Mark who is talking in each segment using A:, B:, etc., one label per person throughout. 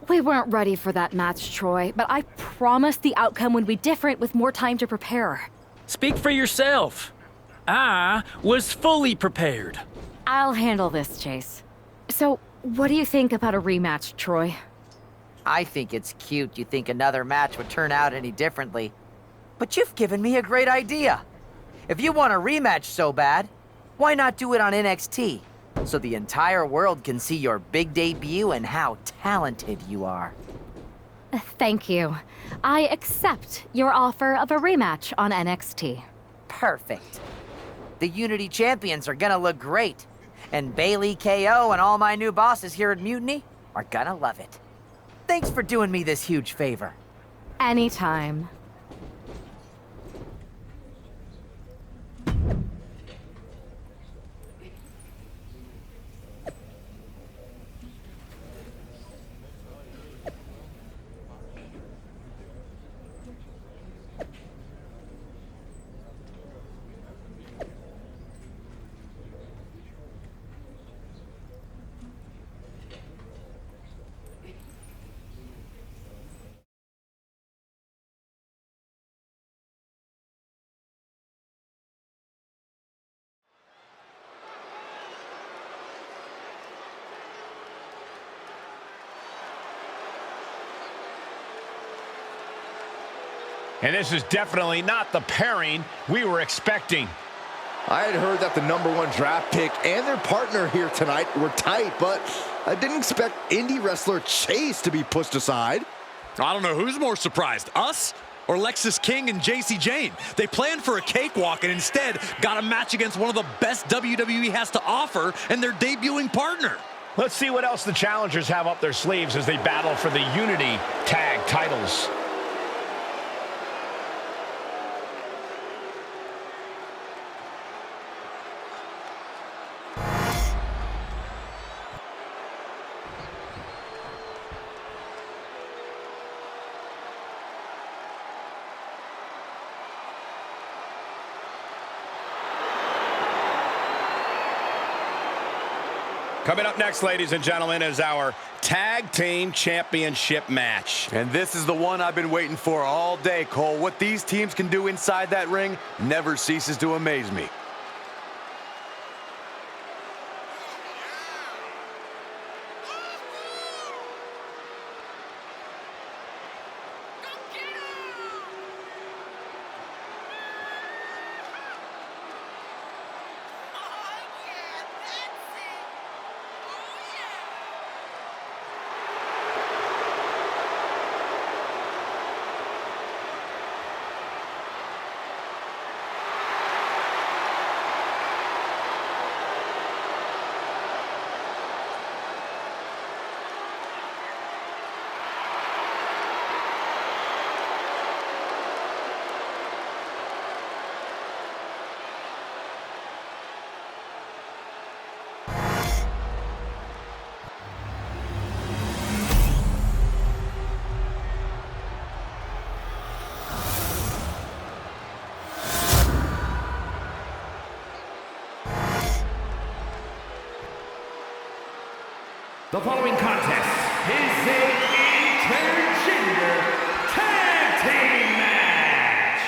A: We weren't ready for that match, Troy, but I promise the outcome would be different with more time to prepare.
B: Speak for yourself. I was fully prepared.
A: I'll handle this, Chase. So, what do you think about a rematch, Troy?
C: I think it's cute you think another match would turn out any differently. But you've given me a great idea. If you want a rematch so bad, why not do it on NXT? So the entire world can see your big debut and how talented you are.
A: Thank you. I accept your offer of a rematch on NXT.
C: Perfect. The Unity champions are gonna look great. And Bailey, KO, and all my new bosses here at Mutiny are gonna love it. Thanks for doing me this huge favor.
A: Anytime.
D: And this is definitely not the pairing we were expecting.
E: I had heard that the #1 draft pick and their partner here tonight were tight, but I didn't expect indie wrestler Chase to be pushed aside.
F: I don't know who's more surprised, us or Lexis King and JC Jane. They planned for a cakewalk and instead got a match against one of the best WWE has to offer and their debuting partner.
D: Let's see what else the challengers have up their sleeves as they battle for the Unity Tag titles. Coming up next, ladies and gentlemen, is our Tag Team Championship match.
G: And this is the one I've been waiting for all day, Cole. What these teams can do inside that ring never ceases to amaze me.
H: The following contest is a intergender tag team match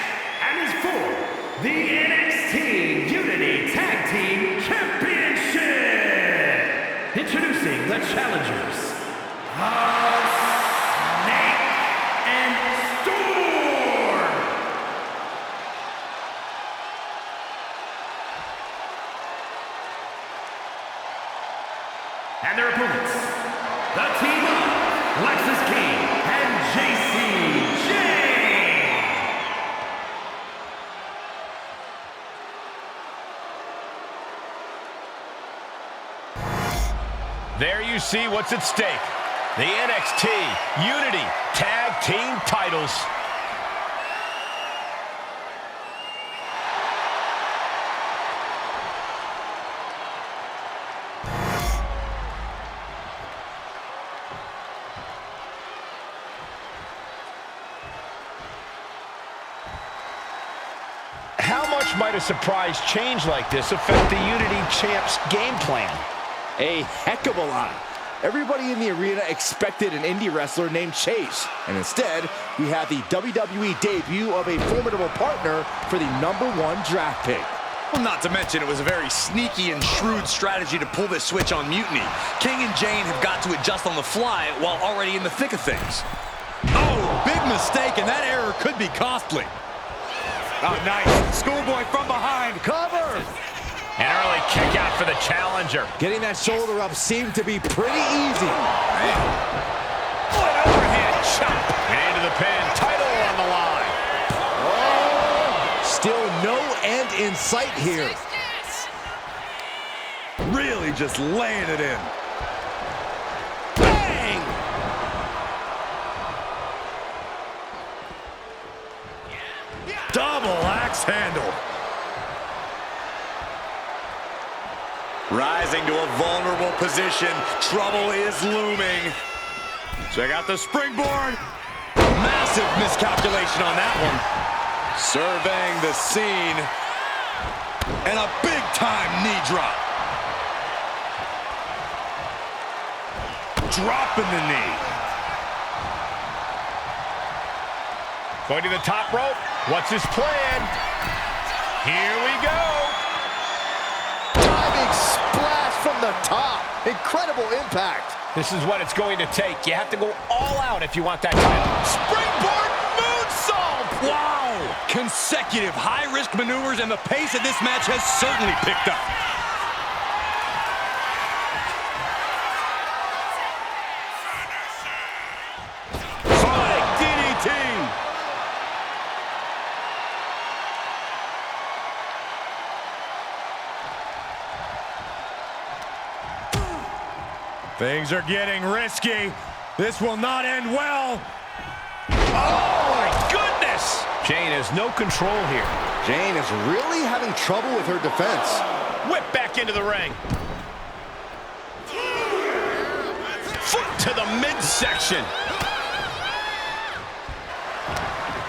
H: and is for the NXT Unity Tag Team Championship. Introducing the challengers, Snake and Storm. And their opponents, the team of Lexis King and JC Jane.
D: There you see what's at stake. The NXT Unity Tag Team titles. How much might a surprise change like this affect the Unity Champ's game plan?
E: A heck of a lot. Everybody in the arena expected an indie wrestler named Chase, and instead, we had the WWE debut of a formidable partner for the #1 draft pick.
F: Well, not to mention it was a very sneaky and shrewd strategy to pull this switch on Mutiny. King and Jane have got to adjust on the fly while already in the thick of things. Oh, big mistake, and that error could be costly.
G: Oh, nice. Schoolboy from behind. Cover.
D: An early kick out for the challenger.
E: Getting that shoulder up seemed to be pretty easy.
D: What an overhand chop. And into the pin. Title on the line.
E: Oh, still no end in sight here.
G: Really just laying it in.
F: Bang!
G: Double axe handle. Rising to a vulnerable position. Trouble is looming. Check out the springboard.
F: Massive miscalculation on that one.
G: Surveying the scene.
F: And a big-time knee drop.
G: Dropping the knee.
D: Going to the top rope. What's his plan? Here we go.
E: Diving splash from the top. Incredible impact.
D: This is what it's going to take. You have to go all out if you want that title.
F: Springboard moonsault! Wow! Consecutive high-risk maneuvers, and the pace of this match has certainly picked up.
G: Sonic DDT. Things are getting risky. This will not end well.
D: Oh, my goodness! Jane has no control here.
E: Jane is really having trouble with her defense.
D: Whip back into the ring. Foot to the midsection.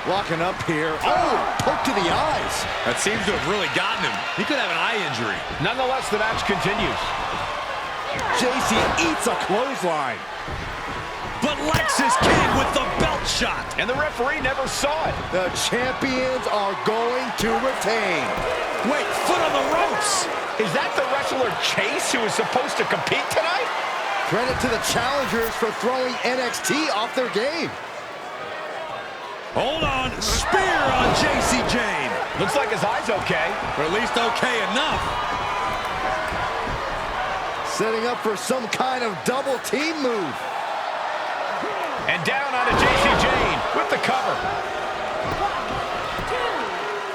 E: Locking up here. Oh, poke to the eyes.
F: That seems to have really gotten him. He could have an eye injury.
D: Nonetheless, the match continues.
E: JC eats a clothesline.
F: But Lexis King with the belt shot.
D: And the referee never saw it.
E: The champions are going to retain.
F: Wait, foot on the ropes.
D: Is that the wrestler Chase who is supposed to compete tonight?
E: Credit to the challengers for throwing NXT off their game.
F: Hold on. Spear on JC Jane.
D: Looks like his eye's okay.
F: Or at least okay enough.
E: Setting up for some kind of double team move.
D: And down onto JC Jane with the cover.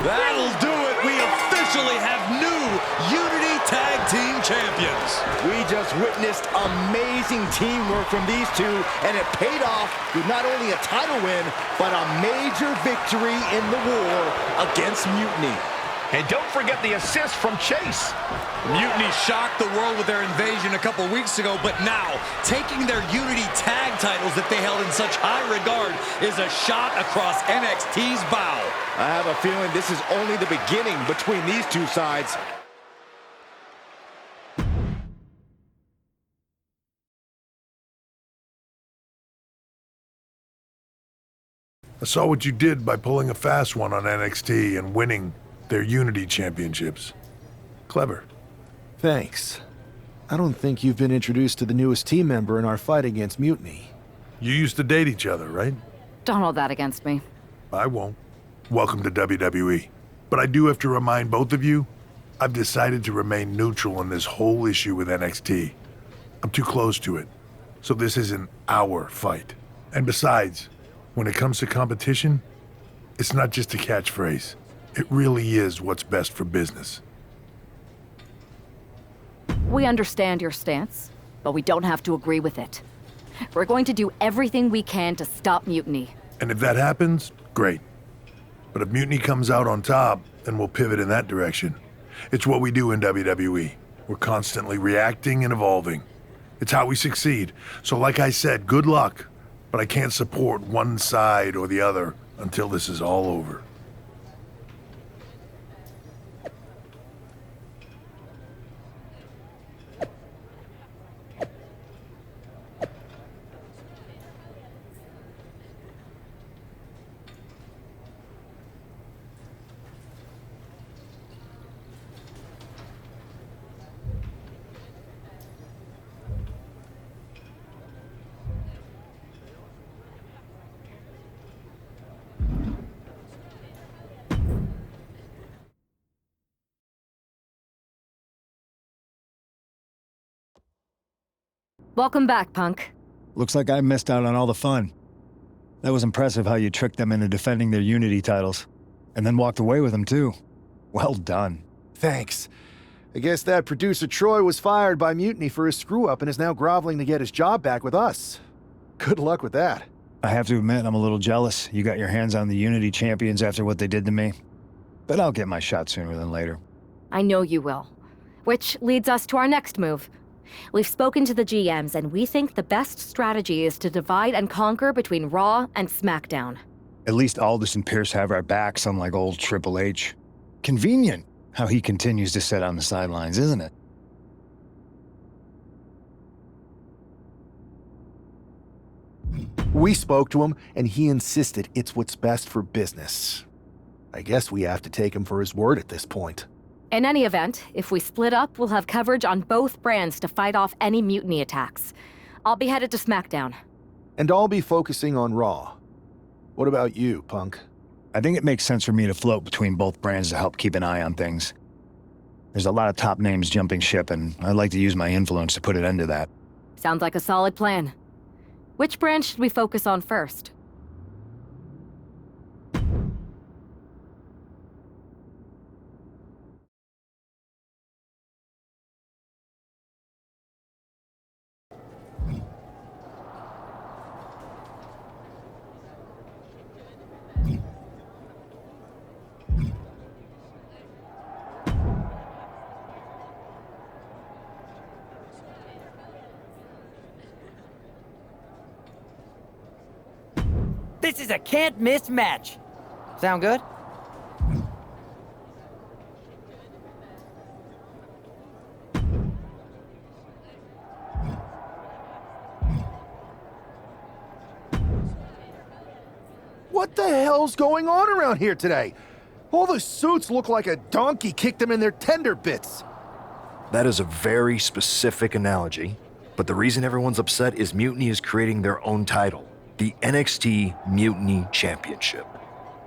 F: That'll do it. We officially have new Unity Tag Team Champions.
E: We just witnessed amazing teamwork from these two, and it paid off with not only a title win, but a major victory in the war against Mutiny.
D: And don't forget the assist from Chase.
F: Mutiny shocked the world with their invasion a couple weeks ago, but now, taking their Unity Tag titles that they held in such high regard is a shot across NXT's bow.
E: I have a feeling this is only the beginning between these two sides.
I: I saw what you did by pulling a fast one on NXT and winning their Unity Championships. Clever.
J: Thanks. I don't think you've been introduced to the newest team member in our fight against Mutiny.
I: You used to date each other, right?
A: Don't hold that against me.
I: I won't. Welcome to WWE. But I do have to remind both of you, I've decided to remain neutral in this whole issue with NXT. I'm too close to it, so this isn't our fight. And besides, when it comes to competition, it's not just a catchphrase. It really is what's best for business.
A: We understand your stance, but we don't have to agree with it. We're going to do everything we can to stop Mutiny.
I: And if that happens, great. But if Mutiny comes out on top, then we'll pivot in that direction. It's what we do in WWE. We're constantly reacting and evolving. It's how we succeed. So like I said, good luck. But I can't support one side or the other until this is all over.
A: Welcome back, Punk.
K: Looks like I missed out on all the fun. That was impressive how you tricked them into defending their Unity titles. And then walked away with them, too. Well done.
J: Thanks. I guess that producer Troy was fired by Mutiny for his screw-up and is now groveling to get his job back with us. Good luck with that.
K: I have to admit, I'm a little jealous. You got your hands on the Unity champions after what they did to me. But I'll get my shot sooner than later.
A: I know you will. Which leads us to our next move. We've spoken to the GMs, and we think the best strategy is to divide and conquer between Raw and SmackDown.
K: At least Aldous and Pierce have our backs, unlike old Triple H. Convenient how he continues to sit on the sidelines, isn't it?
J: We spoke to him, and he insisted it's what's best for business. I guess we have to take him for his word at this point.
A: In any event, if we split up, we'll have coverage on both brands to fight off any Mutiny attacks. I'll be headed to SmackDown.
J: And I'll be focusing on Raw. What about you, Punk?
K: I think it makes sense for me to float between both brands to help keep an eye on things. There's a lot of top names jumping ship, and I'd like to use my influence to put an end to that.
A: Sounds like a solid plan. Which brand should we focus on first?
C: This is a can't-miss match. Sound good?
J: What the hell's going on around here today? All the suits look like a donkey kicked them in their tender bits.
L: That is a very specific analogy, but the reason everyone's upset is Mutiny is creating their own title, the NXT Mutiny Championship.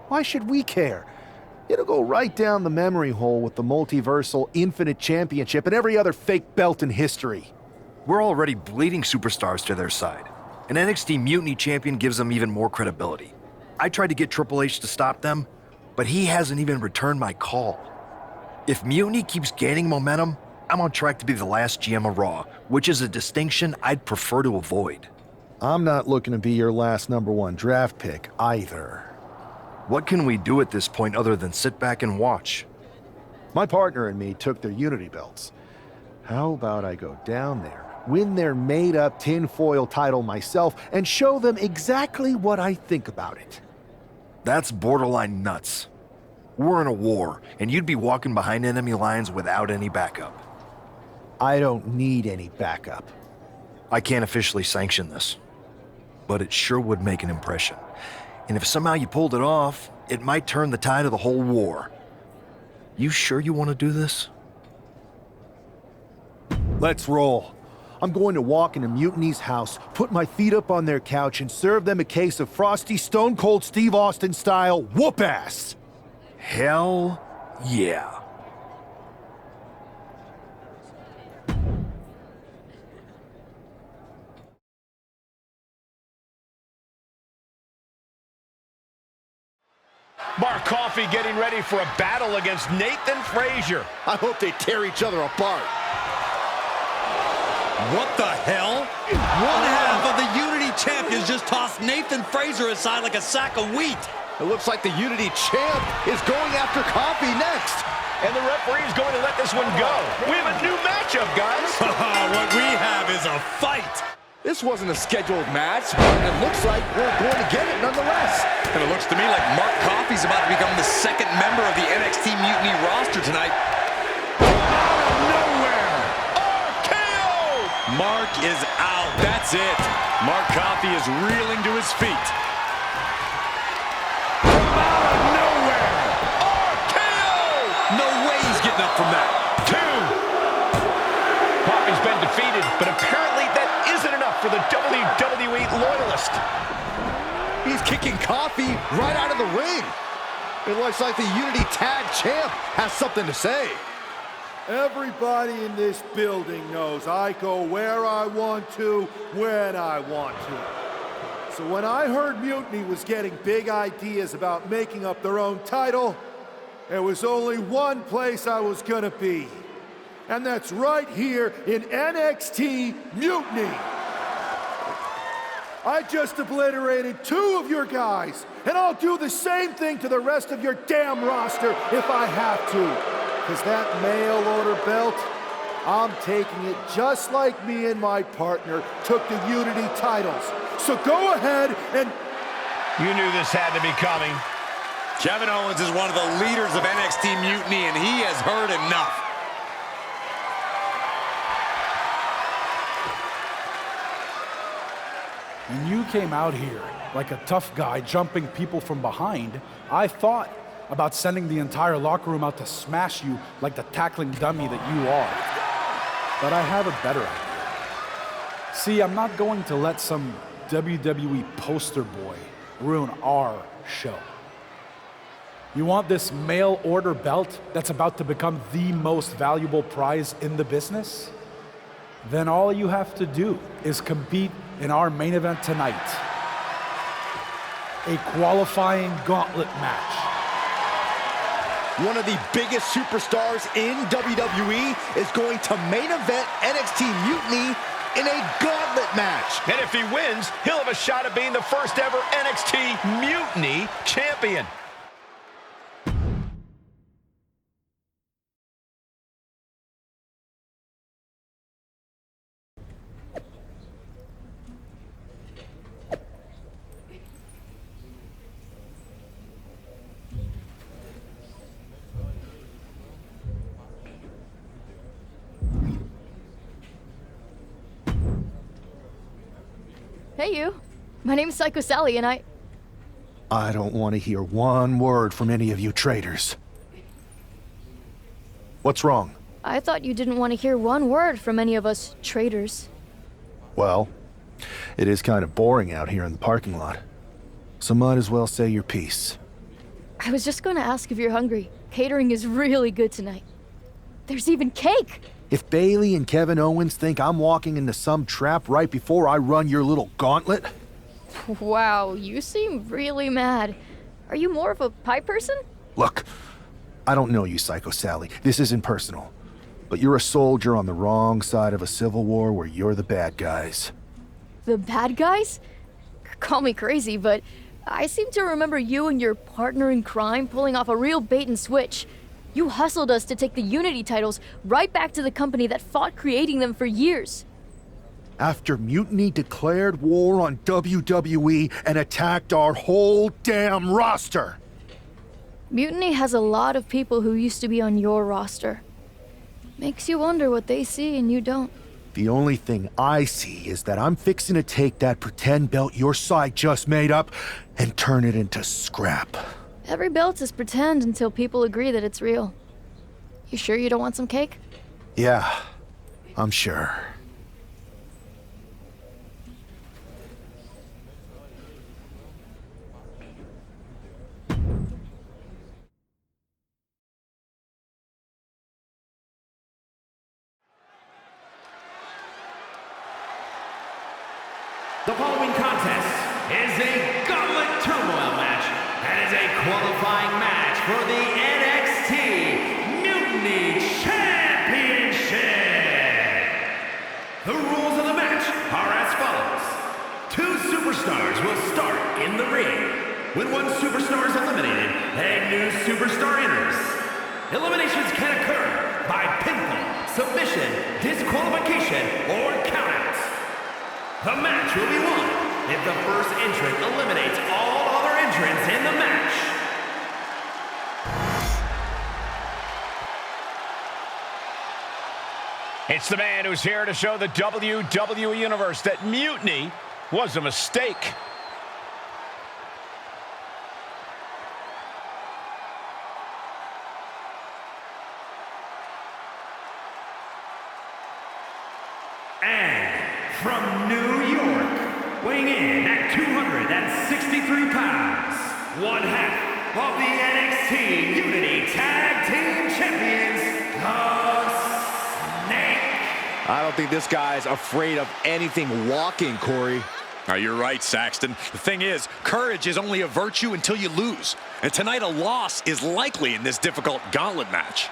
J: Why should we care? It'll go right down the memory hole with the multiversal Infinite Championship and every other fake belt in history.
L: We're already bleeding superstars to their side. An NXT Mutiny champion gives them even more credibility. I tried to get Triple H to stop them, but he hasn't even returned my call. If Mutiny keeps gaining momentum, I'm on track to be the last GM of Raw, which is a distinction I'd prefer to avoid.
J: I'm not looking to be your last #1 draft pick either.
L: What can we do at this point other than sit back and watch?
J: My partner and me took their Unity belts. How about I go down there, win their made-up tinfoil title myself, and show them exactly what I think about it?
L: That's borderline nuts. We're in a war, and you'd be walking behind enemy lines without any backup.
J: I don't need any backup.
L: I can't officially sanction this, but it sure would make an impression. And if somehow you pulled it off, it might turn the tide of the whole war. You sure you want to do this?
J: Let's roll. I'm going to walk into Mutiny's house, put my feet up on their couch, and serve them a case of frosty Stone Cold Steve Austin style whoop-ass.
L: Hell yeah.
D: Mark Coffey getting ready for a battle against Nathan Frazier.
E: I hope they tear each other apart.
F: What the hell? One half of the Unity champions just tossed Nathan Frazier aside like a sack of wheat.
E: It looks like the Unity champ is going after Coffey next.
D: And the referee is going to let this one go. We have a new matchup, guys.
F: What we have is a fight.
E: This wasn't a scheduled match, but it looks like we're going to get it nonetheless.
F: And it looks to me like Mark Coffey's about to become the second member of the NXT Mutiny roster tonight.
D: Out of nowhere, RKO!
F: Mark is out. That's it.
D: Mark Coffey is reeling to his feet.
F: Out of nowhere, RKO! No way he's getting up from that.
D: 2. Coffey's been defeated, but apparently that isn't enough for the WWE loyalist.
E: He's kicking Coffey right out of the ring. It looks like the Unity Tag Champ has something to say.
J: Everybody in this building knows I go where I want to, when I want to. So when I heard Mutiny was getting big ideas about making up their own title, there was only one place I was gonna be. And that's right here in NXT Mutiny. I just obliterated 2 of your guys, and I'll do the same thing to the rest of your damn roster if I have to. Because that mail order belt, I'm taking it just like me and my partner took the Unity titles. So go ahead and...
D: You knew this had to be coming.
F: Kevin Owens is one of the leaders of NXT Mutiny, and he has heard enough.
M: When you came out here like a tough guy jumping people from behind, I thought about sending the entire locker room out to smash you like the tackling dummy that you are. But I have a better idea. See, I'm not going to let some WWE poster boy ruin our show. You want this mail order belt that's about to become the most valuable prize in the business? Then all you have to do is compete in our main event tonight. A qualifying gauntlet match.
E: One of the biggest superstars in WWE is going to main event NXT Mutiny in a gauntlet match.
D: And if he wins, he'll have a shot at being the first ever NXT Mutiny champion.
N: Hey, you. My name's Psycho Sally, and
J: I don't want to hear one word from any of you traitors. What's wrong?
N: I thought you didn't want to hear one word from any of us traitors.
J: Well, it is kind of boring out here in the parking lot. So might as well say your piece.
N: I was just going to ask if you're hungry. Catering is really good tonight. There's even cake!
J: If Bailey and Kevin Owens think I'm walking into some trap right before I run your little gauntlet...
N: Wow, you seem really mad. Are you more of a pie person?
J: Look, I don't know you, Psycho Sally. This isn't personal. But you're a soldier on the wrong side of a civil war where you're the bad guys.
N: The bad guys? Call me crazy, but I seem to remember you and your partner in crime pulling off a real bait and switch. You hustled us to take the Unity titles right back to the company that fought creating them for years.
J: After Mutiny declared war on WWE and attacked our whole damn roster.
N: Mutiny has a lot of people who used to be on your roster. Makes you wonder what they see and you don't.
J: The only thing I see is that I'm fixing to take that pretend belt your side just made up and turn it into scrap.
N: Every belt is pretend until people agree that it's real. You sure you don't want some cake?
J: Yeah, I'm sure.
H: The following contest is a Gauntlet Turmoil match and is a qualifying match for the NXT Mutiny Championship. The rules of the match are as follows. 2 superstars will start in the ring. When one superstar is eliminated, a new superstar enters. Eliminations can occur by pinfall, submission, disqualification, or countout. The match will be won if the first entrant eliminates all other entrants in the match.
D: It's the man who's here to show the WWE Universe that Mutiny was a mistake.
H: From New York, weighing in at 263 pounds, one half of the NXT Unity Tag Team Champions, the
E: I don't think this guy's afraid of anything walking, Corey.
F: Oh, you're right, Saxton. The thing is, courage is only a virtue until you lose. And tonight, a loss is likely in this difficult gauntlet match.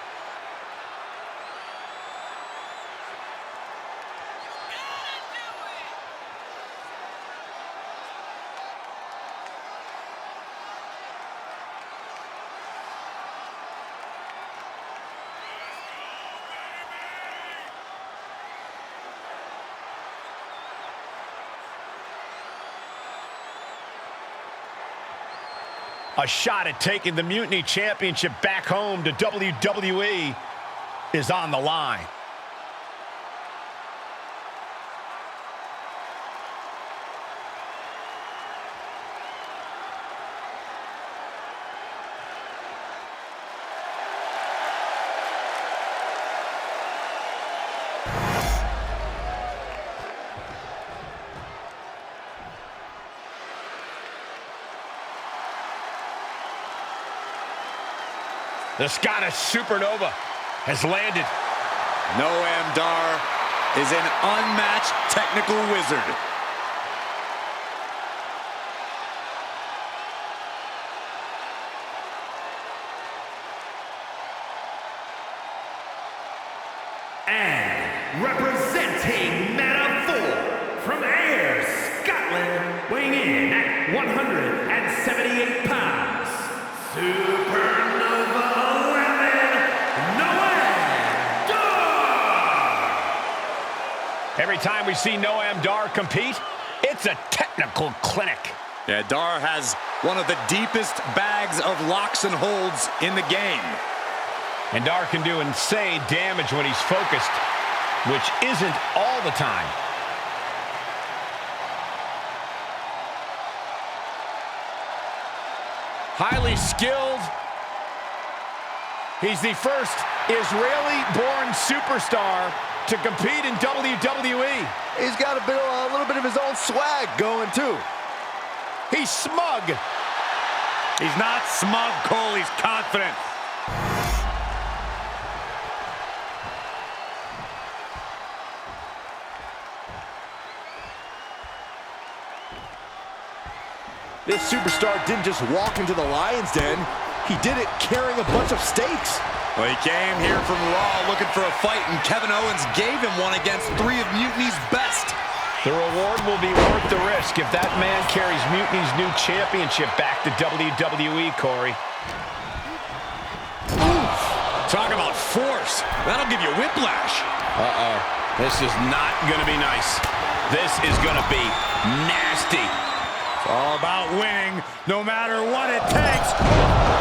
D: A shot at taking the Mutiny Championship back home to WWE is on the line. The Scottish Supernova has landed.
F: Noam Dar is an unmatched technical wizard.
H: And representing Meta 4 from Ayr, Scotland, weighing in at 178 pounds, Supernova 11, Noam Dar!
D: Every time we see Noam Dar compete, it's a technical clinic.
F: Yeah, Dar has one of the deepest bags of locks and holds in the game.
D: And Dar can do insane damage when he's focused, which isn't all the time. Highly skilled. He's the first Israeli-born superstar to compete in WWE.
E: He's got a little bit of his own swag going, too.
D: He's smug.
F: He's not smug, Cole. He's confident.
E: This superstar didn't just walk into the Lion's Den. He did it carrying a bunch of stakes.
F: Well, he came here from Raw looking for a fight, and Kevin Owens gave him one against 3 of Mutiny's best.
D: The reward will be worth the risk if that man carries Mutiny's new championship back to WWE, Corey.
F: Oof. Talk about force. That'll give you whiplash.
D: Uh-oh. This is not going to be nice. This is going to be nasty.
F: It's all about winning, no matter what it takes.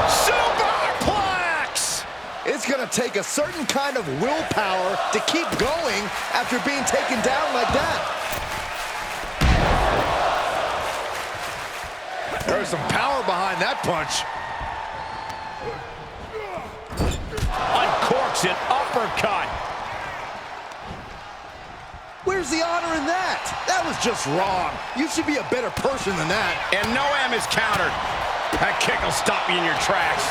F: Superplex!
E: It's going to take a certain kind of willpower to keep going after being taken down like that.
F: There's some power behind that punch.
D: Uncorks an uppercut.
E: Where's the honor in that? That was just wrong. You should be a better person than that.
D: And Noam is countered. That kick will stop you in your tracks.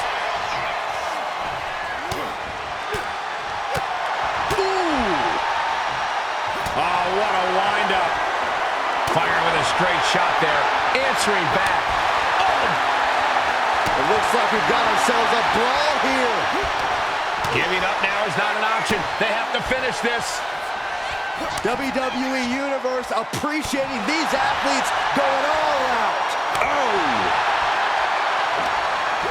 E: Ooh.
D: Oh, what a wind-up. Firing with a straight shot there. Answering back. Oh!
E: It looks like we've got ourselves a brawl here.
D: Giving up now is not an option. They have to finish this.
E: WWE Universe appreciating these athletes going all out.
D: Oh!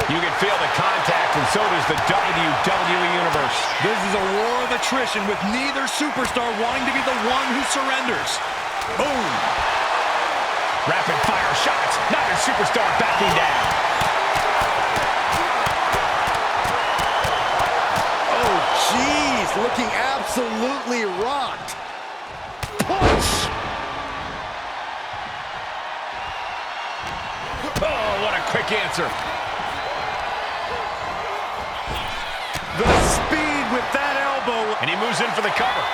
D: You can feel the contact, and so does the WWE Universe.
F: This is a war of attrition with neither superstar wanting to be the one who surrenders. Boom!
D: Rapid-fire shots. Neither superstar backing down.
E: Oh, jeez. Looking absolutely rocked.
D: Punch! Oh, what a quick answer.
F: The speed with that elbow.
D: And he moves in for the cover.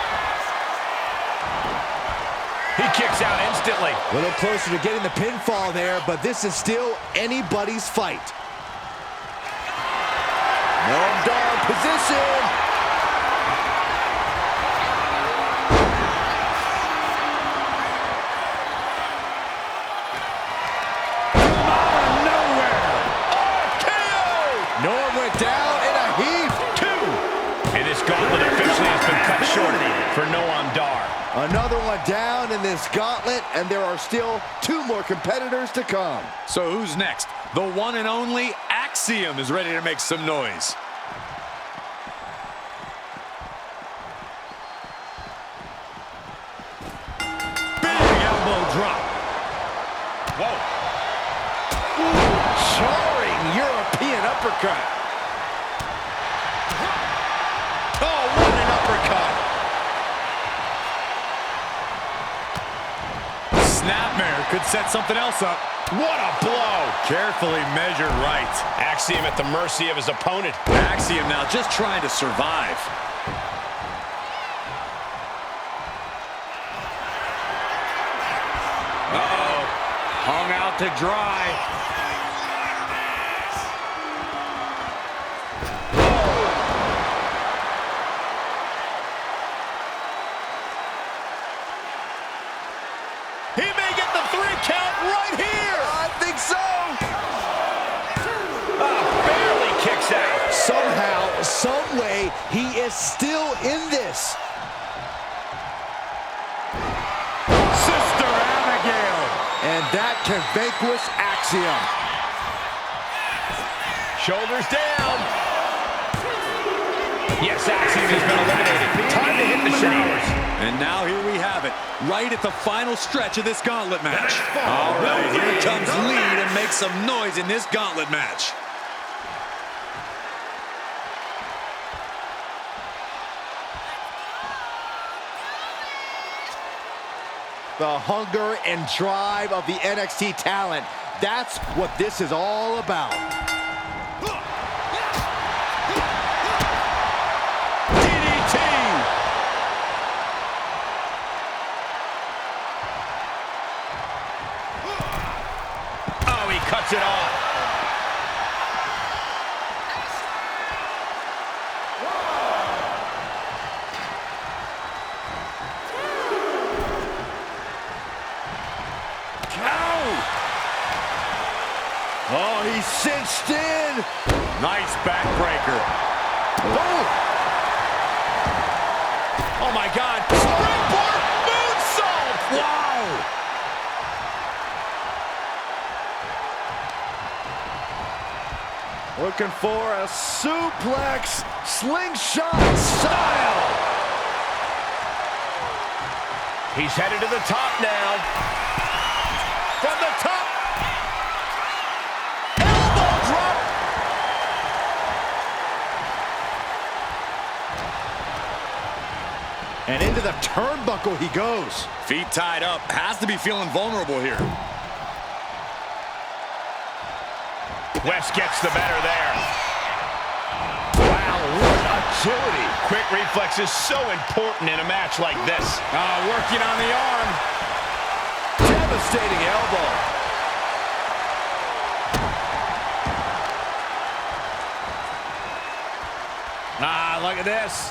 D: He kicks out instantly.
E: A little closer to getting the pinfall there, but this is still anybody's fight. Noam Dar in position. Another one down in this gauntlet, and there are still 2 more competitors to come.
F: So who's next? The one and only Axiom is ready to make some noise.
D: Big elbow drop. Whoa.
E: Ooh, jarring European uppercut. Oh, what an uppercut.
F: Snapmare could set something else up.
D: What a blow.
F: Carefully measured right.
D: Axiom at the mercy of his opponent.
F: Axiom now just trying to survive. Uh-oh. Hung out to dry.
D: He may get the 3 count right here.
E: I think so.
D: Barely kicks out.
E: Somehow, some way, he is still in this.
D: Sister Abigail.
E: And that can vanquish Axiom.
D: Shoulders down. Yes, Axiom has been eliminated. Time to hit the showers.
F: And now here we have it, right at the final stretch of this gauntlet match. All right, here comes Lee to make some noise in this gauntlet match.
E: The hunger and drive of the NXT talent. That's what this is all about.
D: DDT. Oh, he cuts it off.
E: Oh, he's cinched in.
D: Nice backbreaker. Oh my God. Springboard moonsault. Wow.
E: Looking for a suplex. Slingshot style.
D: He's headed to the top now. From the top.
E: And into the turnbuckle he goes.
F: Feet tied up, has to be feeling vulnerable here.
D: West gets the better there. Wow, what agility. Quick reflex is so important in a match like this. Working on the arm.
E: Devastating elbow.
D: Look at this.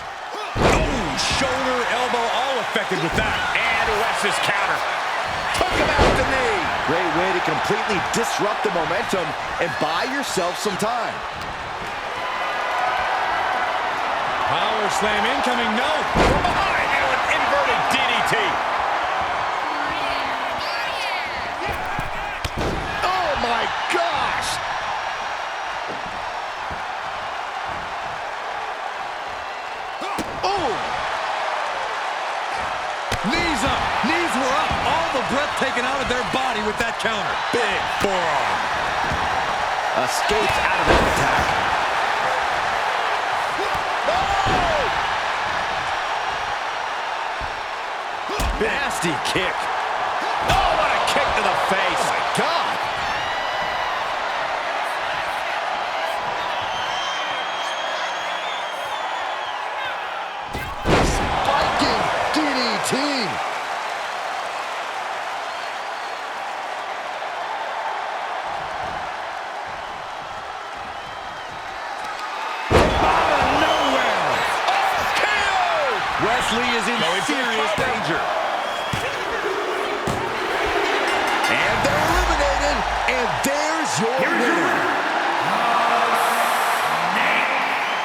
F: Shoulder, elbow, all affected with that.
D: And West's counter.
E: Took him out the knee. Great way to completely disrupt the momentum and buy yourself some time.
F: Power slam incoming, no.
D: From behind, now an inverted DDT.
E: Oh my gosh.
F: Knees up, knees were up, all the breath taken out of their body with that counter. Big forearm.
E: Escapes out of that attack. Oh! Nasty kick.
D: Oh, what a kick to the face.
E: Oh my God. DDT.
D: Out of nowhere.
F: Wesley is in serious danger.
E: And they're eliminated. And there's your winner.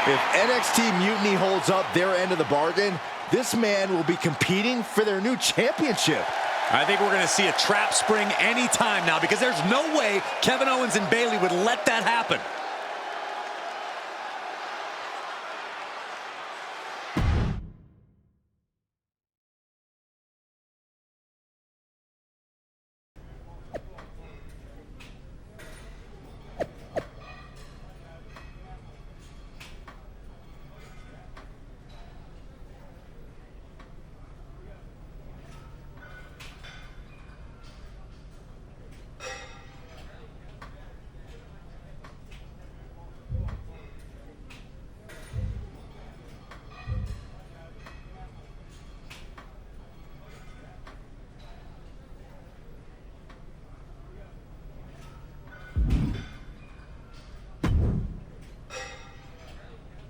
H: If
E: If NXT Mutiny holds up their end of the bargain, this man will be competing for their new championship.
F: I think we're going to see a trap spring anytime now, because there's no way Kevin Owens and Bayley would let that happen.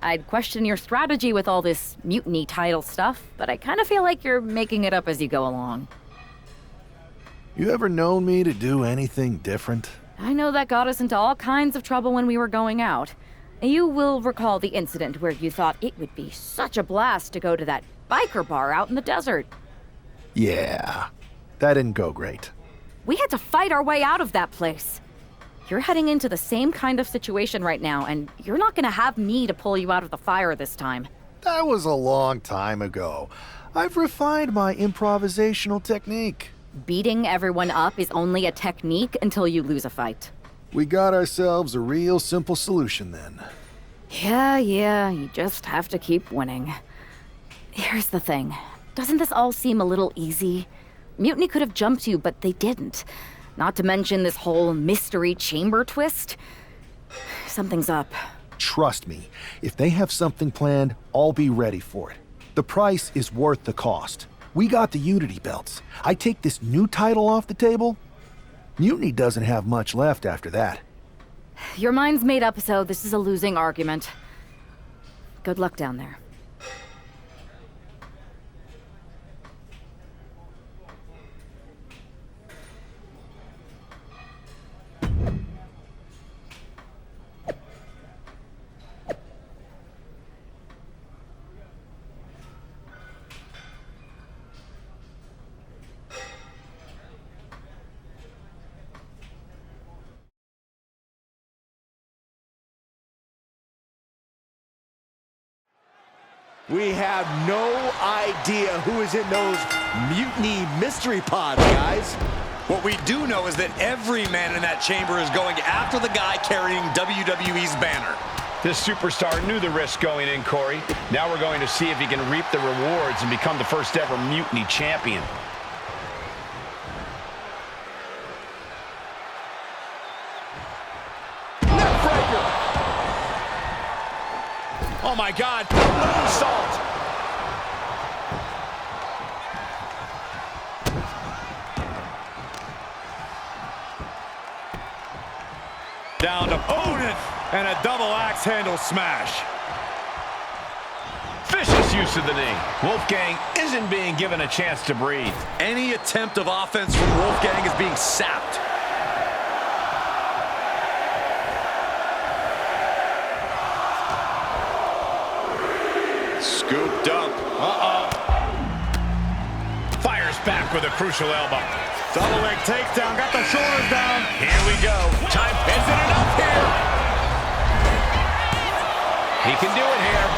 A: I'd question your strategy with all this mutiny title stuff, but I kind of feel like you're making it up as you go along.
J: You ever known me to do anything different?
A: I know that got us into all kinds of trouble when we were going out. You will recall the incident where you thought it would be such a blast to go to that biker bar out in the desert.
J: Yeah, that didn't go great.
A: We had to fight our way out of that place. You're heading into the same kind of situation right now, and you're not gonna have me to pull you out of the fire this time.
J: That was a long time ago. I've refined my improvisational technique.
A: Beating everyone up is only a technique until you lose a fight.
J: We got ourselves a real simple solution then.
A: Yeah, you just have to keep winning. Here's the thing. Doesn't this all seem a little easy? Mutiny could have jumped you, but they didn't. Not to mention this whole mystery chamber twist. Something's up.
J: Trust me, if they have something planned, I'll be ready for it. The price is worth the cost. We got the Unity belts. I take this new title off the table, Mutiny doesn't have much left after that.
A: Your mind's made up, so this is a losing argument. Good luck down there.
E: We have no idea who is in those Mutiny mystery pods, guys.
F: What we do know is that every man in that chamber is going after the guy carrying WWE's banner.
D: This superstar knew the risk going in, Corey. Now we're going to see if he can reap the rewards and become the first ever Mutiny champion.
F: Oh my God, moonsault! Down to opponent and a double axe handle smash.
D: Vicious use of the knee. Wolfgang isn't being given a chance to breathe.
F: Any attempt of offense from Wolfgang is being sapped. Scooped up.
D: Fires back with a crucial elbow.
F: Double leg takedown. Got the shoulders down.
D: Here we go. Time. Is it enough here? He can do it here.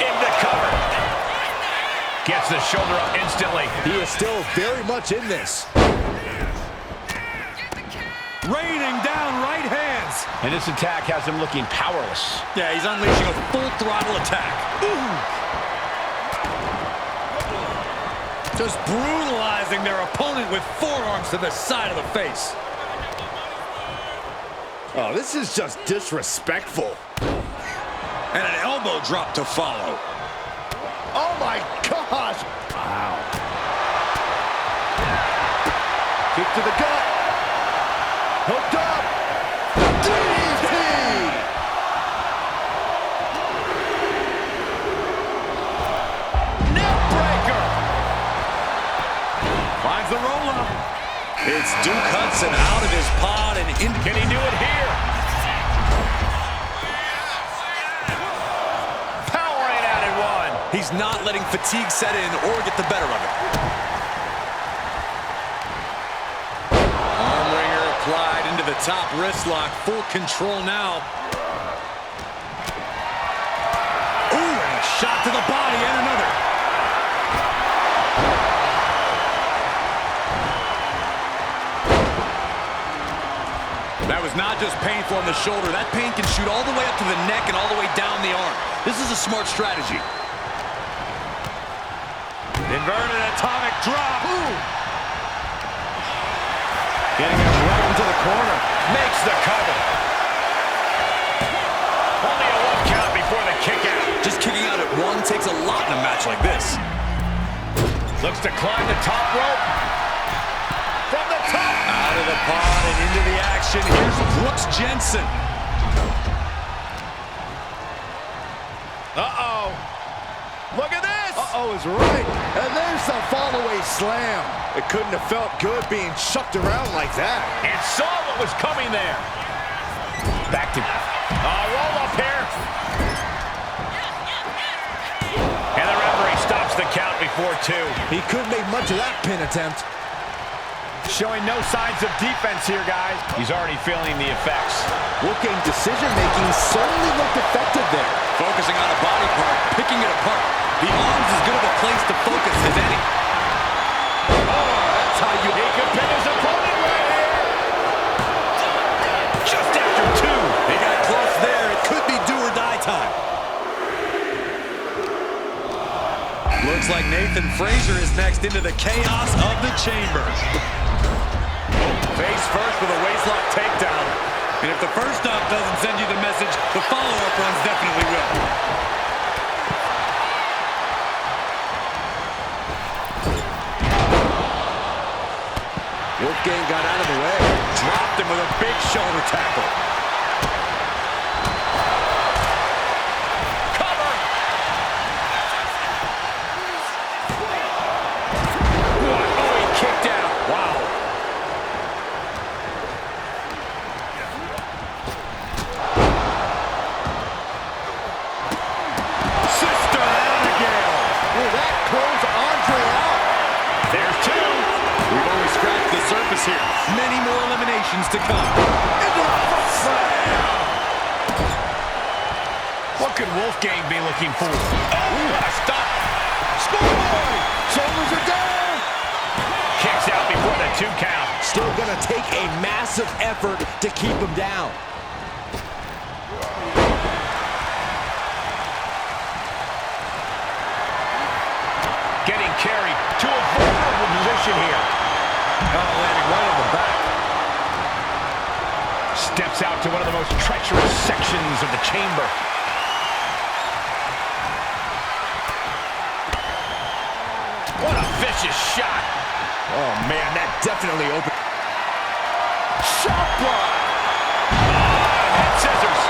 D: Into cover. Gets the shoulder up instantly.
E: He is still very much in this.
F: Raining down right hands.
D: And this attack has him looking powerless.
F: Yeah, he's unleashing a full throttle attack. Ooh. Just brutalizing their opponent with forearms to the side of the face.
E: Oh, this is just disrespectful.
F: And an elbow drop to follow.
E: Oh my gosh!
D: Wow.
E: Kick to the gut. Hooked up. DDT!
F: Neckbreaker! Finds the roll-up. It's Duke Hudson out of his pod and in.
D: Can he do it here?
F: He's not letting fatigue set in or get the better of it. Arm wringer applied into the top wrist lock. Full control now. Ooh, and a shot to the body and another. That was not just painful on the shoulder. That pain can shoot all the way up to the neck and all the way down the arm. This is a smart strategy.
D: Inverted atomic drop. Ooh. Getting him right into the corner. Makes the cover. Only a 1 count before the kick out.
F: Just kicking out at 1 takes a lot in a match like this.
D: Looks to climb the top rope. From the top.
F: Out of the pod and into the action. Here's Brooks Jensen.
E: Uh-oh. Look at this. Uh-oh is right. And there's the follow-away slam. It couldn't have felt good being chucked around like that.
D: And saw what was coming there. Back to roll up here. And the referee stops the count before 2.
E: He couldn't make much of that pin attempt.
D: Showing no signs of defense here, guys. He's already feeling the effects.
E: Wolfgang decision-making certainly looked effective there.
F: Focusing on a body part, picking it apart. The arm's as good of a place to focus as any.
D: Oh, that's how you... He could pin his opponent right here. Just after 2.
F: They got close there. It could be do or die time. Looks like Nathan Frazier is next into the chaos of the chamber.
D: Face first with a waistlock takedown.
F: And if the first stop doesn't send you the message, the follow-up runs definitely will.
E: Wolfgang got out of the way.
D: Dropped him with a big shoulder tackle. Cover! What? Oh, he kicked out. Wow. Sister Abigail.
E: Will that close Andre out?
D: There's 2.
F: We've only scratched the surface here. Many more eliminations to come.
D: Into the front slam. What could Wolfgang be looking for? Oh, what a stop.
E: Schoolboy! Shoulders are down!
D: Kicks out before the 2 count.
E: Still gonna take a massive effort to keep him down.
D: Getting carried to a vulnerable position here. Oh, landing right on the back. Steps out to one of the most treacherous sections of the chamber. What a vicious shot. Oh, man, that definitely opened. Shot block. Head scissors.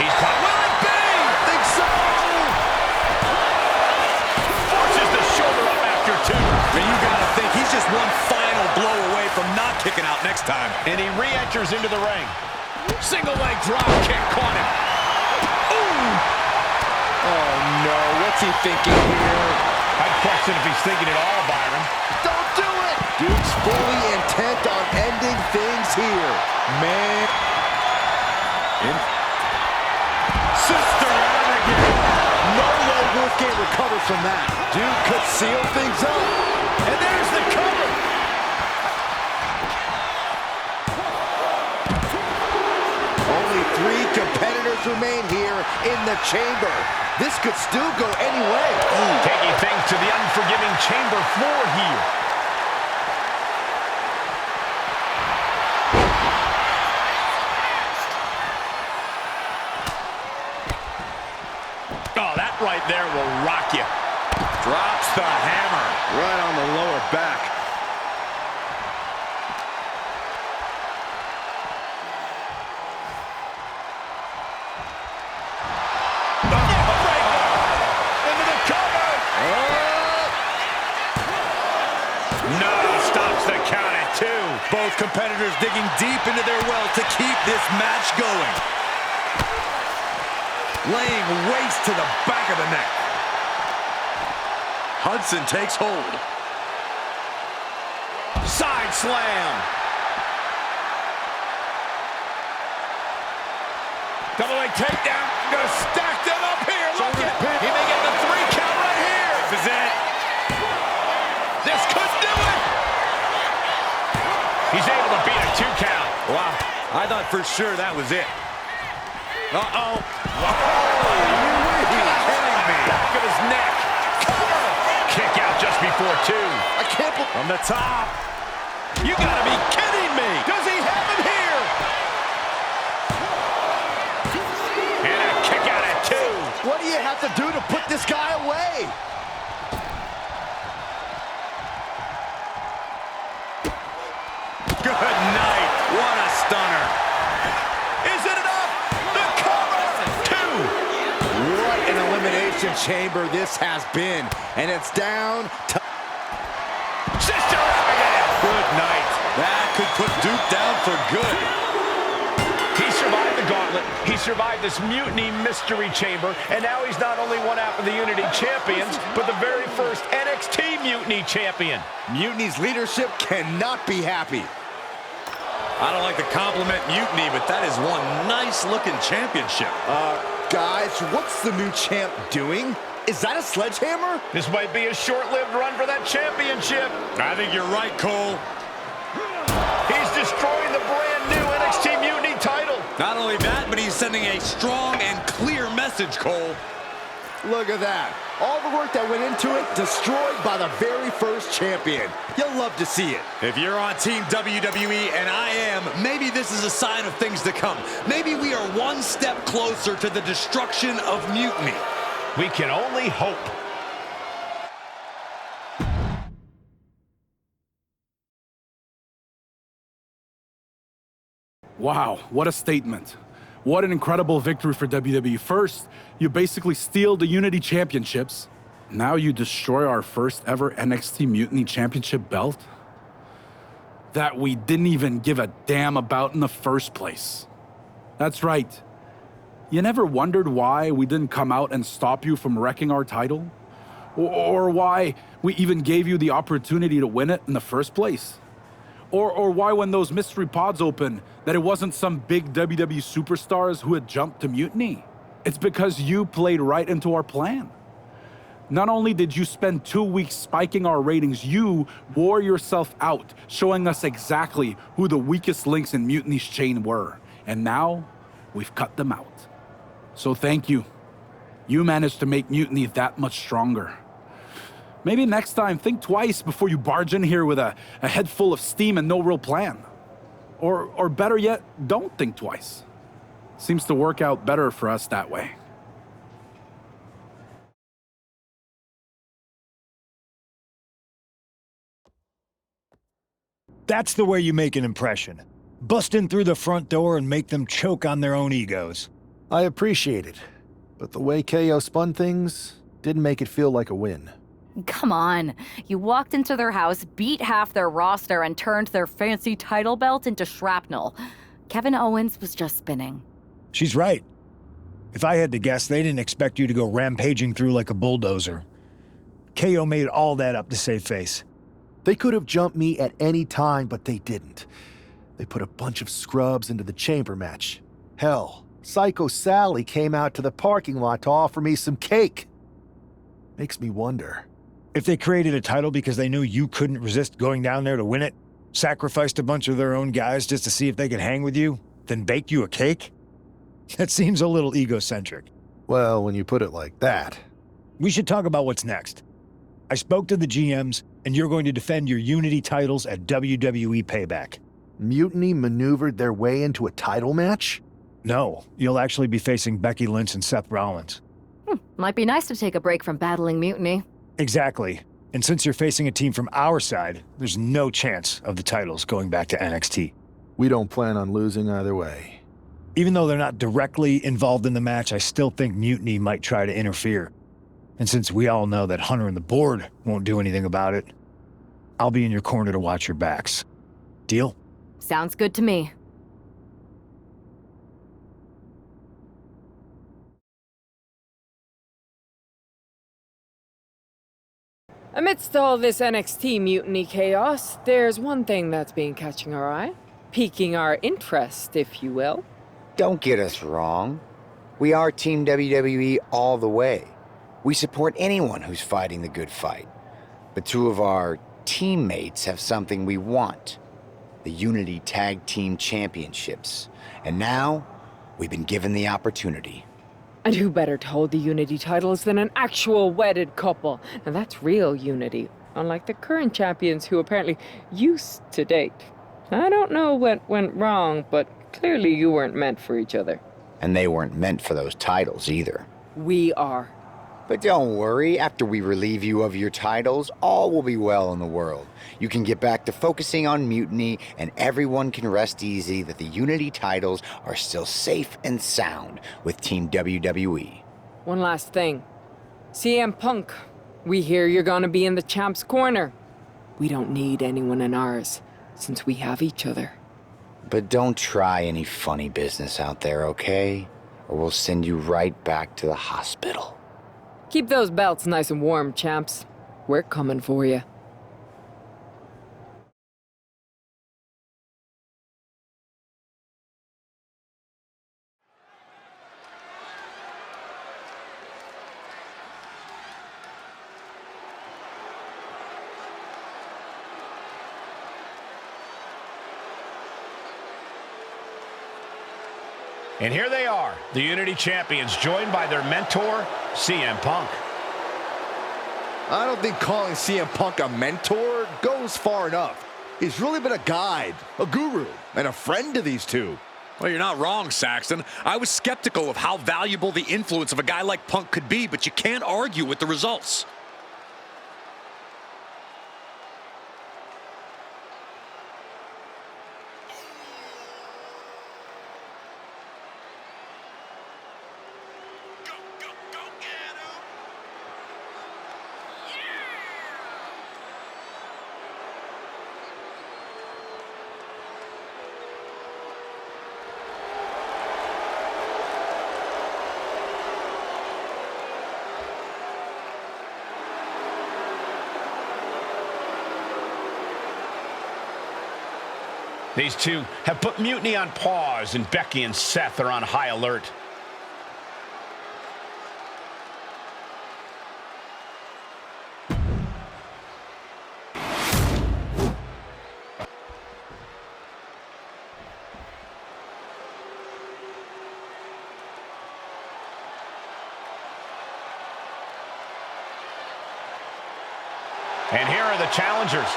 D: He's caught. Will it be?
E: I think so.
D: Forces the shoulder up after 2.
F: And you gotta think he's just one final blow away from not kicking out next time.
D: And he re-enters into the ring. Single leg drop kick caught him. Ooh!
E: Oh, no. What's he thinking here?
D: I'd question if he's thinking at all, Byron.
E: Don't do it! Duke's fully intent on ending things here. Man.
D: Sister Abigail.
E: No way Wolfgang recovers from that. Duke could seal things up.
D: And there's the cover.
E: Only 3 competitors remain here in the chamber. This could still go any way.
D: Taking things to the unforgiving chamber floor here. Oh, that right there will rock you. Drops the hammer.
E: Right on the lower back.
D: Into the cover. No, stops the count at 2.
F: Both competitors digging deep into their well to keep this match going. Laying waste to the back of the neck. Hudson takes hold. Side slam.
D: Double leg takedown. Gonna stack them up here. Look at it.
F: He may get the 3 count right here.
D: This is it.
F: This could do it.
D: He's able to beat a 2 count.
F: Wow. I thought for sure that was it. Uh-oh.
D: Are you kidding me? Back of his neck. Cover. Kick out just before 2.
E: I can't believe...
F: From the top. You gotta be kidding me.
D: Does he have him here? And a kick out at 2.
E: What do you have to do to put this guy away?
F: Good night. What a stunner.
D: Is it enough? The cover. 2.
E: What an elimination chamber this has been. And it's down to...
D: Sister Abigail.
F: Good night. That could put Duke down for good.
D: He survived the gauntlet. He survived this Mutiny Mystery Chamber. And now he's not only one half of the Unity Champions, but the very first NXT Mutiny Champion.
E: Mutiny's leadership cannot be happy.
F: I don't like to compliment Mutiny, but that is one nice-looking championship.
E: Guys, what's the new champ doing? Is that a sledgehammer?
D: This might be a short-lived run for that championship.
F: I think you're right, Cole.
D: He's destroying the brand new NXT Mutiny title.
F: Not only that, but he's sending a strong and clear message, Cole.
E: Look at that. All the work that went into it, destroyed by the very first champion. You'll love to see it.
F: If you're on Team WWE, and I am, maybe this is a sign of things to come. Maybe we are one step closer to the destruction of Mutiny.
D: We can only hope.
M: Wow, what a statement. What an incredible victory for WWE. First, you basically steal the Unity Championships. Now you destroy our first ever NXT Mutiny Championship belt that we didn't even give a damn about in the first place. That's right. You never wondered why we didn't come out and stop you from wrecking our title? Or why we even gave you the opportunity to win it in the first place? Or why when those mystery pods opened, that it wasn't some big WWE superstars who had jumped to Mutiny? It's because you played right into our plan. Not only did you spend 2 weeks spiking our ratings, you wore yourself out, showing us exactly who the weakest links in Mutiny's chain were. And now, we've cut them out. So thank you. You managed to make Mutiny that much stronger. Maybe next time, think twice before you barge in here with a head full of steam and no real plan. Or better yet, don't think twice. Seems to work out better for us that way.
K: That's the way you make an impression. Bust in through the front door and make them choke on their own egos.
O: I appreciate it, but the way KO spun things didn't make it feel like a win.
A: Come on. You walked into their house, beat half their roster, and turned their fancy title belt into shrapnel. Kevin Owens was just spinning.
K: She's right. If I had to guess, they didn't expect you to go rampaging through like a bulldozer. KO made all that up to save face.
O: They could have jumped me at any time, but they didn't. They put a bunch of scrubs into the chamber match. Hell, Psycho Sally came out to the parking lot to offer me some cake. Makes me wonder.
K: If they created a title because they knew you couldn't resist going down there to win it, sacrificed a bunch of their own guys just to see if they could hang with you, then baked you a cake? That seems a little egocentric.
O: Well, when you put it like that.
K: We should talk about what's next. I spoke to the GMs, and you're going to defend your Unity titles at WWE Payback.
O: Mutiny maneuvered their way into a title match?
K: No, you'll actually be facing Becky Lynch and Seth Rollins.
A: Might be nice to take a break from battling Mutiny.
K: Exactly. And since you're facing a team from our side, there's no chance of the titles going back to NXT.
O: We don't plan on losing either way.
K: Even though they're not directly involved in the match, I still think Mutiny might try to interfere. And since we all know that Hunter and the board won't do anything about it, I'll be in your corner to watch your backs. Deal?
A: Sounds good to me.
P: Amidst all this NXT mutiny chaos, there's one thing that's been catching our eye. Piquing our interest, if you will.
Q: Don't get us wrong. We are Team WWE all the way. We support anyone who's fighting the good fight. But two of our teammates have something we want. The Unity Tag Team Championships. And now, we've been given the opportunity.
P: And who better to hold the Unity titles than an actual wedded couple? Now that's real unity, unlike the current champions who apparently used to date. I don't know what went wrong, but clearly you weren't meant for each other.
Q: And they weren't meant for those titles either.
P: We are.
Q: But don't worry, after we relieve you of your titles, all will be well in the world. You can get back to focusing on Mutiny, and everyone can rest easy that the Unity titles are still safe and sound with Team WWE.
P: One last thing. CM Punk, we hear you're gonna be in the champ's corner. We don't need anyone in ours, since we have each other.
Q: But don't try any funny business out there, okay? Or we'll send you right back to the hospital.
P: Keep those belts nice and warm, champs. We're coming for you.
D: And here they are, the Unity Champions, joined by their mentor, CM Punk.
E: I don't think calling CM Punk a mentor goes far enough. He's really been a guide, a guru, and a friend to these two.
F: Well, you're not wrong, Saxton. I was skeptical of how valuable the influence of a guy like Punk could be, but you can't argue with the results.
D: These two have put Mutiny on pause, and Becky and Seth are on high alert. And here are the challengers,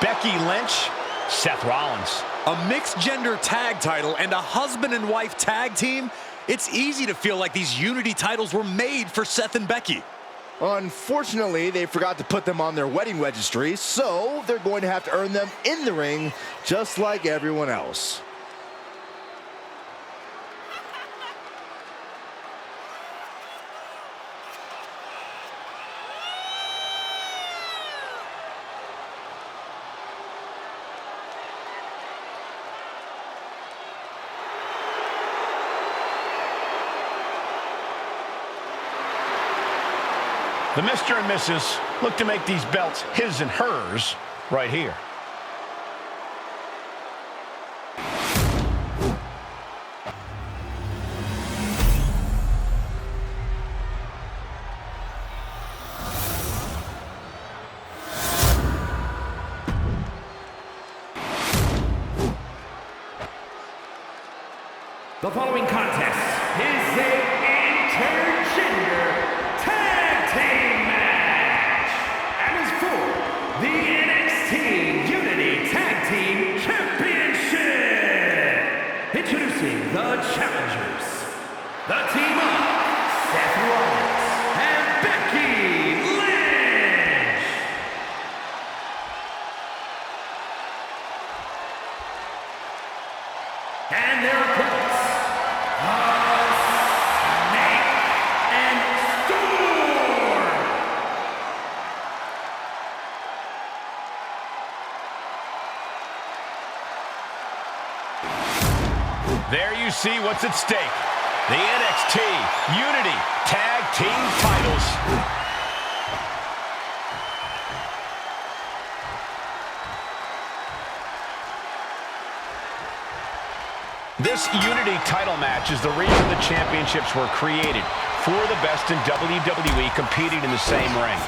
D: Becky Lynch, Seth Rollins.
F: A mixed-gender tag title and a husband and wife tag team? It's easy to feel like these Unity titles were made for Seth and Becky.
E: Unfortunately, they forgot to put them on their wedding registry, so they're going to have to earn them in the ring, just like everyone else.
D: The Mr. and Mrs. look to make these belts his and hers right here.
H: The following contest is a intergender tag team match and is for the NXT Unity Tag Team Championship. Introducing the challengers, the team of Seth Rollins and Becky Lynch. And their opponents,
D: There you see what's at stake. The NXT Unity Tag Team titles. This Unity title match is the reason the championships were created. For the best in WWE competing in the same ring.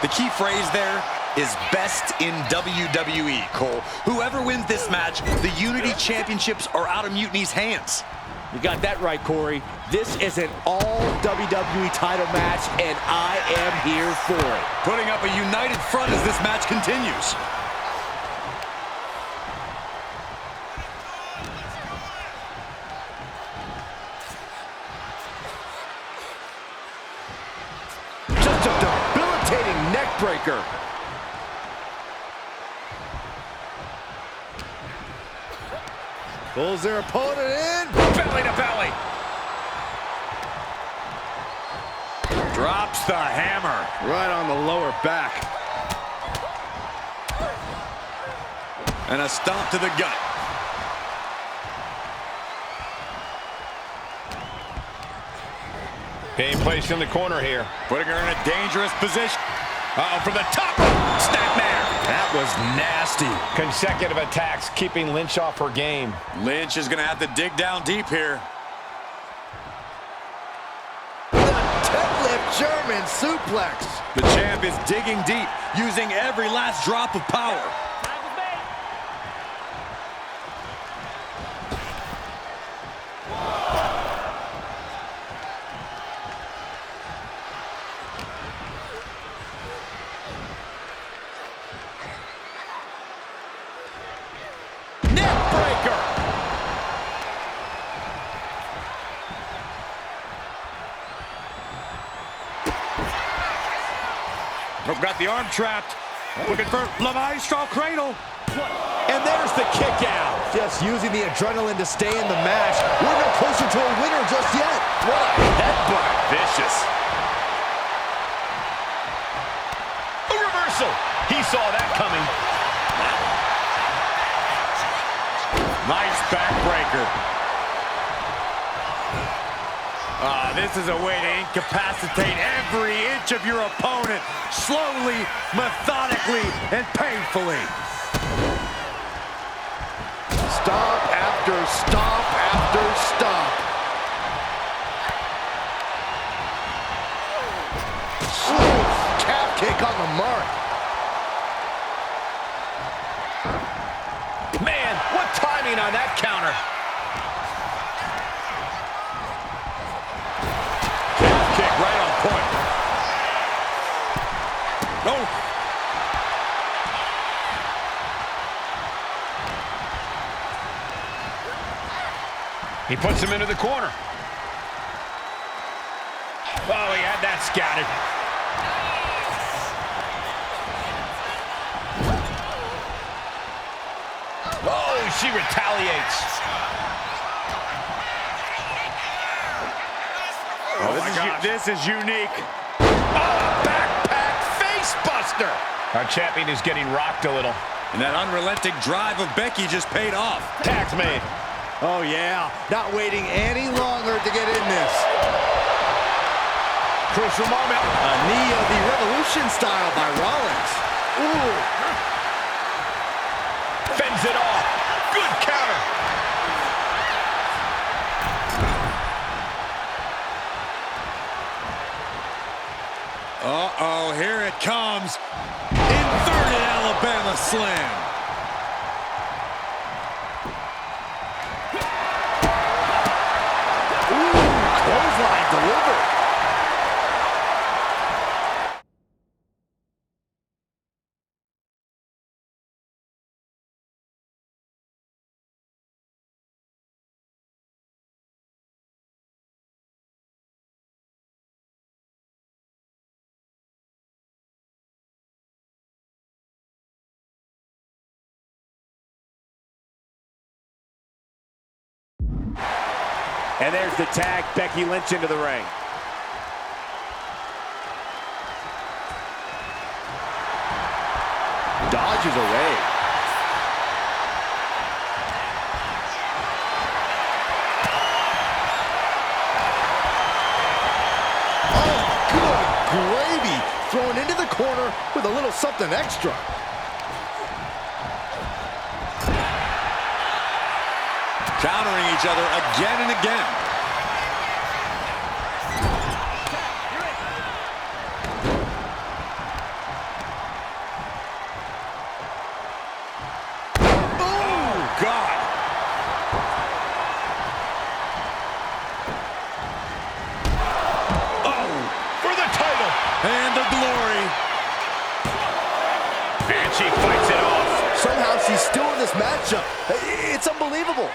F: The key phrase there is best in WWE, Cole. Whoever wins this match, the Unity Championships are out of Mutiny's hands.
E: You got that right, Corey. This is an all WWE title match, and I am here for it.
F: Putting up a united front as this match continues.
E: Just a debilitating neck breaker. Pulls their opponent in.
F: Belly to belly. Drops the hammer.
E: Right on the lower back.
F: And a stomp to the gut.
D: Being placed in the corner here.
F: Putting her in a dangerous position. Uh-oh, from the top. Snapmare. That was nasty.
D: Consecutive attacks keeping Lynch off her game.
F: Lynch is going to have to dig down deep here.
E: Deadlift German suplex.
F: The champ is digging deep, using every last drop of power. Got the arm trapped. Looking for La Maestro cradle.
E: And there's the kick out. Just using the adrenaline to stay in the match. We're no closer to a winner just yet. What a headbutt.
F: Vicious.
D: A reversal. He saw that coming.
F: Nice backbreaker. This is a way to incapacitate every inch of your opponent. Slowly, methodically, and painfully.
E: Stop after stop after stop. Smooth calf kick on the mark.
D: Man, what timing on that counter.
F: Right on point. Oh.
D: He puts him into the corner. Oh, he had that scouted. Oh, she retaliates.
F: Oh, this is unique. Oh, backpack face buster.
D: Our champion is getting rocked a little.
F: And that unrelenting drive of Becky just paid off.
D: Tag's made.
E: Oh, yeah. Not waiting any longer to get in this.
D: Crucial moment.
E: A knee of the Revolution style by Rollins. Ooh.
D: Fends it off. Good counter.
F: Uh-oh, here it comes. Inverted Alabama slam.
E: Ooh, clothesline delivered.
D: And there's the tag, Becky Lynch into the ring.
E: Dodges away. Oh, good gravy. Thrown into the corner with a little something extra.
F: countering each other again and again. Oh, God.
D: Oh, for the title.
F: And the glory.
D: And she fights it off.
E: Somehow she's still in this matchup. It's unbelievable.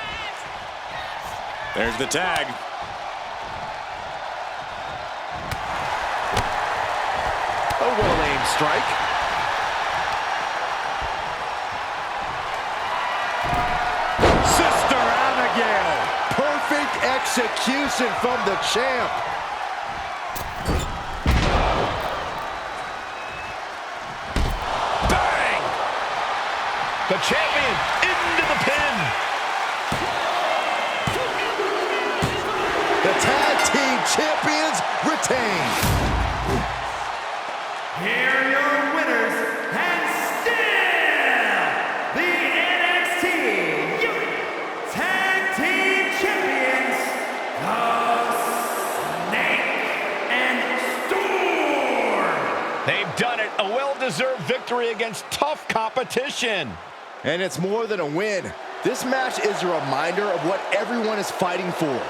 F: There's the tag.
E: A well-aimed strike. Sister Abigail. Perfect execution from the champ.
D: Bang! The champion into the pin.
E: The tag team champions retain.
H: Here are your winners, and still the NXT Tag Team Champions, the Snake and Storm.
D: They've done it. A well-deserved victory against tough competition.
E: And it's more than a win. This match is a reminder of what everyone is fighting for.